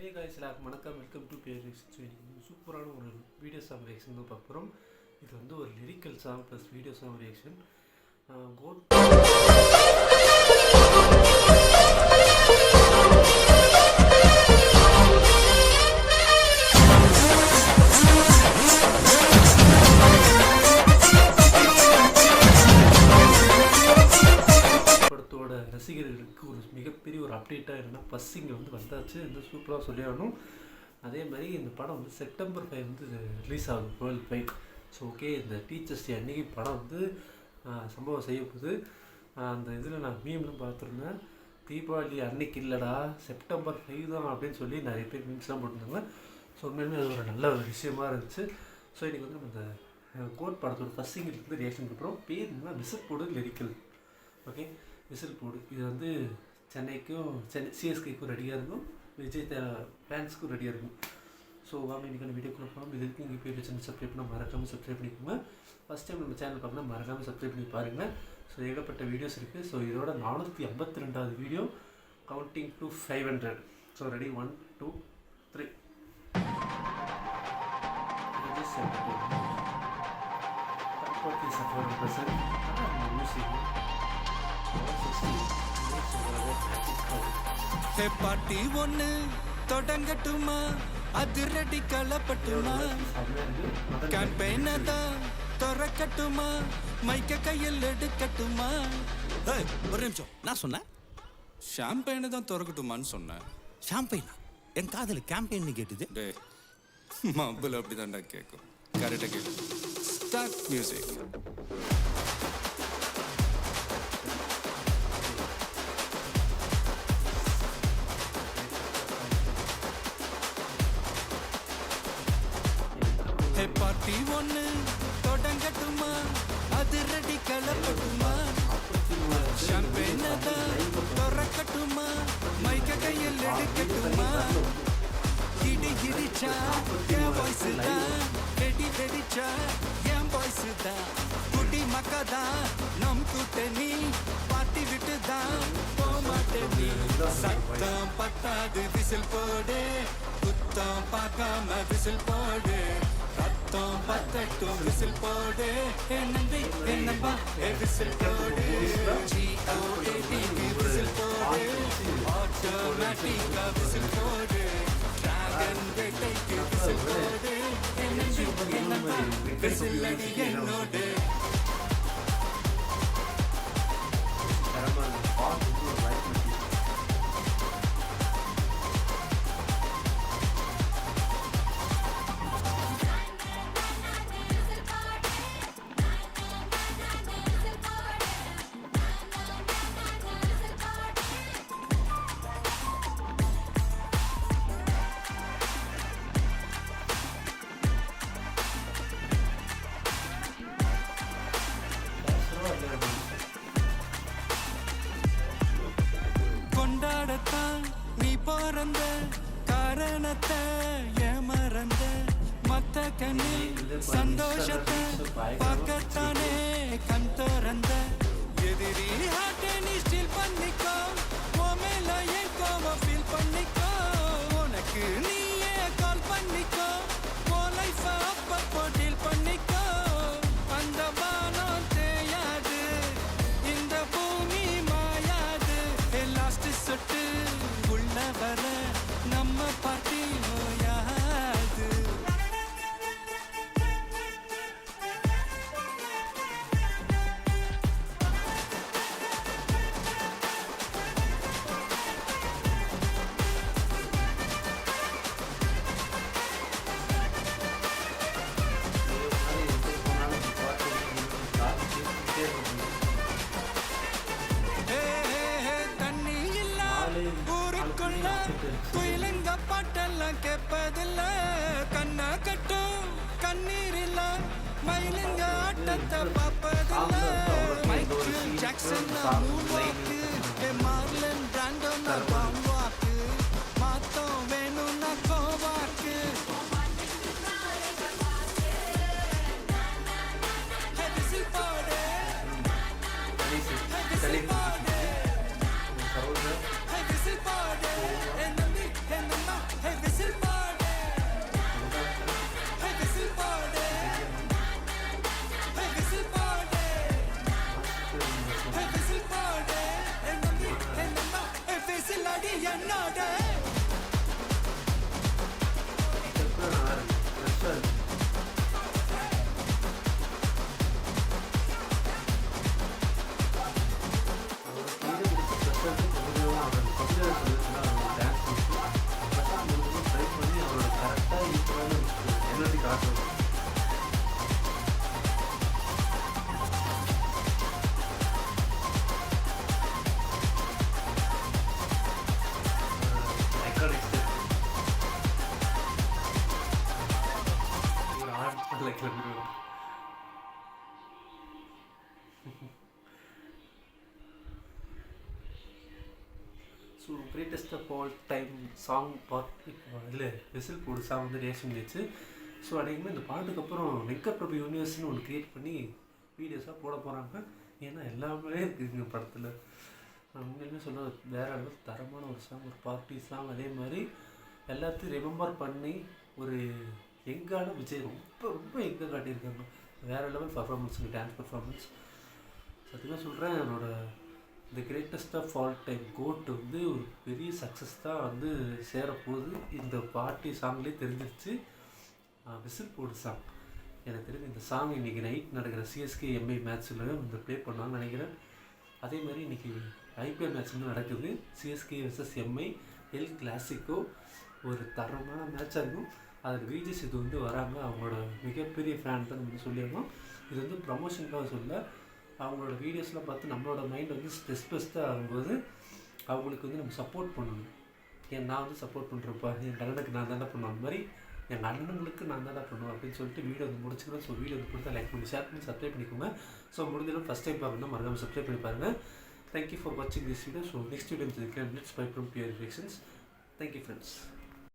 Hey guys எல்லாருக்கும் வணக்கம், welcome to பேர் ரியாக்ஷன். ஸோ இன்றைக்கி சூப்பரான ஒரு வீடியோ சாங் ரியாக்ஷன் தான் பார்க்க போகிறோம். இது வந்து ஒரு lyrical song plus video song reaction. GOAT ரசிகர்களுக்கு ஒரு மிகப்பெரிய ஒரு அப்டேட்டாக இருந்தால் பஸ்ஸிங்க வந்து வந்தாச்சு, வந்து சூப்பராக சொல்லியாகணும். அதே மாதிரி இந்த படம் வந்து செப்டம்பர் 5 வந்து ரிலீஸ் ஆகுது வேர்ல்டு வைட். ஸோ ஓகே, இந்த டீச்சர்ஸ் டே அன்றைக்கி படம் வந்து சம்பவம் செய்யப்படுது. அந்த இதில் நான் மீம்லாம் பார்த்துருந்தேன், தீபாவளி அன்னைக்கு இல்லைடா செப்டம்பர் 5 தான் அப்படின்னு சொல்லி நிறைய பேர் மீம்ஸ்லாம் போட்டிருந்தாங்க. ஸோ உண்மையிலுமே அது ஒரு நல்ல ஒரு விஷயமா இருந்துச்சு. ஸோ இன்றைக்கி வந்து நம்ம இந்த கோட் படத்தோட பஸ்ஸிங்களுக்கு வந்து ரியாக்ஷன் பண்ணுறோம். பேர் என்ன, விசில் போடு லிரிக்கல். ஓகே, விசில் போடு. இது வந்து சென்னைக்கும் சிஎஸ்கேக்கும் ரெடியாக இருக்கும், விஜய் ஃபேன்ஸுக்கும் ரெடியாக இருக்கும். ஸோ வாங்க இன்றைக்கான வீடியோக்குள்ள போகலாம். இதுக்கு நீங்கள் போய் சேனல் சப்ஸ்கிரைப் பண்ணால் மறக்காமல் சப்ஸ்கிரைப் பண்ணிக்கோங்க. ஃபஸ்ட் டைம் நம்ம சேனல் பார்க்கணும் மறக்காமல் சப்ஸ்கிரைப் பண்ணி பாருங்கள். ஸோ ஏகப்பட்ட வீடியோஸ் இருக்குது. ஸோ இதோட 452வது video, counting to 500. So ready, 1 2 3. பாட்டி ஒண்ணு தொடங்கட்டுமா, அதிரடி களப்பட்டுமா, கேம்பெயினை தான் திறக்கட்டுமா, மைக்க கையில் எடுக்கட்டுமா. ஒரு நிமிஷம், நான் சொன்னேன் ஷாம்பெயினை தான் திறக்கட்டுமான்னு சொன்னேன். ஷாம்பெயினா? என் காதல கேம்பெயின் கேட்டுது. டே மப்பிள் அப்படிதான்டா கேட்கும். கரெக்டாக கேட்கும். Start music. பாட்டி ஒண்ணு தொடங்கட்டுமா, அதிரடி களப்பட்டுமா, ஷாம்பெயினை தான் திறக்கட்டுமா, மைக்க கையில் எடுக்கட்டுமா. இடி இடிச்சா என் வாய்ஸ் தான், வெடி வெடிச்சா என் வாய்ஸ் தான், குடி மக்கதான் நம் கூட்டணி, பாட்டி விட்டு தான் போமாட்டேனி. சத்தம் பத்தாது விசில் போடு, குத்தம் பார்க்காம விசில் போடு, ரத்தம் பத்தட்டும் விசில் போடு, நம்பி நம்பா விசில் போடு, GOAT விசில் போடு, ஆட்டோமேட்டிக்கா விசில் போடு, டிராகன் வேட்டைக்கு விசில் போடு, நம்பி நம்பா விசில் அடி என்னோடு. கொண்டாடத்தான் நீ பிறந்த காரணத்தை ஏமறந்த, மத்த கண்ணு சந்தோஷத்தை பார்க்கத்தானே கண் திறந்த, எதிரி ஹார்ட்டை நீ ஸ்டீல் பண்ணிக்கோ, உன் மேல என் கோவம் ஃபீல் பண்ணிக்கோ, உனக்கு நீயே கால் பண்ணிக்கோ, உன் லைஃப அப்பப்போ டீல் பண்ணிக்கோ. அந்த வானம் தேயாது, இந்த பூமி மாயாது, லாஸ்ட் சொட்டு உள்ள வர நம்ம பாட்டி நோயாது. குயிலங்க பாட்டெல்லாம் கேட்பதில்ல, கண்ணா கட்டும் கண்ணீர் இல்ல, மயிலுங்க ஆட்டத்தை பார்ப்பதில்ல, மைக்கேல் ஜாக்சன் மூவாக்கு, மார்லன் பிராண்டோனா பாம்பாக்கு, மாத்தம் வேணும்னா கோவாக்கு. விசில் போடு, விசில் போடு, விசில் போடு, ஸ்டார்ட் ஆகும். iconic step. ஒரு ஆடு கிளம்பிடுவோம். So greatest of all time song part இதில் விசில் போடு சாங் வந்து ரியாக்ஷன் பண்ணிச்சு. ஸோ அன்றைக்குமே இந்த பாட்டுக்கு அப்புறம் வெங்கட் பிரபு யூனிவர்ஸ்னு ஒன்று க்ரியேட் பண்ணி வீடியோஸாக போட போகிறாங்க. ஏன்னா எல்லாமே இருக்குதுங்க படத்தில். நான் உண்மையிலுமே சொல்ல வேறு அளவுக்கு தரமான ஒரு சாங், ஒரு பார்ட்டி சாங். அதே மாதிரி எல்லாத்தையும் ரிமெம்பர் பண்ணி ஒரு எங்கான விஜய் ரொம்ப ரொம்ப எங்கே காட்டியிருக்காங்க. வேறு லெவல் பர்ஃபார்மன்ஸுங்க, டான்ஸ் பர்ஃபார்மன்ஸ். சத்தியமாக சொல்கிறேன், என்னோடய the greatest of all time GOAT வந்து ஒரு பெரிய சக்ஸஸ் தான் வந்து சேரப்போகுது. இந்த பார்ட்டி சாங்லேயே தெரிஞ்சிருச்சு. விசில் போடு சாங் எனக்கு தெரிஞ்சு இந்த சாங் இன்றைக்கி நைட் நடக்கிற சிஎஸ்கே எம்ஐ மேட்ச்சில் வந்து ப்ளே பண்ணான்னு நினைக்கிறேன். அதே மாதிரி இன்றைக்கி ஐபிஎல் மேட்ச் வந்து நடக்குது, CSK vs Mi L Clasico. ஒரு தரமான மேட்சாக இருக்கும். அதில் விஜய் இது வந்து வராங்க. அவங்களோட மிகப்பெரிய ஃபேன் தான் நம்ம சொல்லியிருக்கோம். இது வந்து ப்ரமோஷனுக்காக சொல்ல, அவங்களோட வீடியோஸ்லாம் பார்த்து நம்மளோட மைண்ட் வந்து ஸ்ட்ரெஸ்டாக ஆகும்போது அவங்களுக்கு வந்து நம்ம சப்போர்ட் பண்ணணும். நான் வந்து சப்போர்ட் பண்ணுறப்பா, என் கலனுக்கு நான் தானே பண்ணுவேன், அந்த மாதிரி என் அண்ணனுங்களுக்கு நான் தானே பண்ணுவேன் அப்படின்னு சொல்லிட்டு வீடியோ வந்து முடிச்சுக்கிறேன். ஸோ வீடியோ வந்து கொடுத்தா லைக் பண்ணி, ஷேர் பண்ணி, சப்ஸ்கிரைப் பண்ணிக்கோங்க. ஸோ முடிஞ்சாலும் ஃபஸ்ட் டைம் பார்க்கணும்னா மறக்காமல் சப்ஸ்கிரைப் பண்ணி பாருங்கள். தேங்க்யூ ஃபார் வாட்சிங் this video. So next video let's bye from bear reactions. Thank you friends.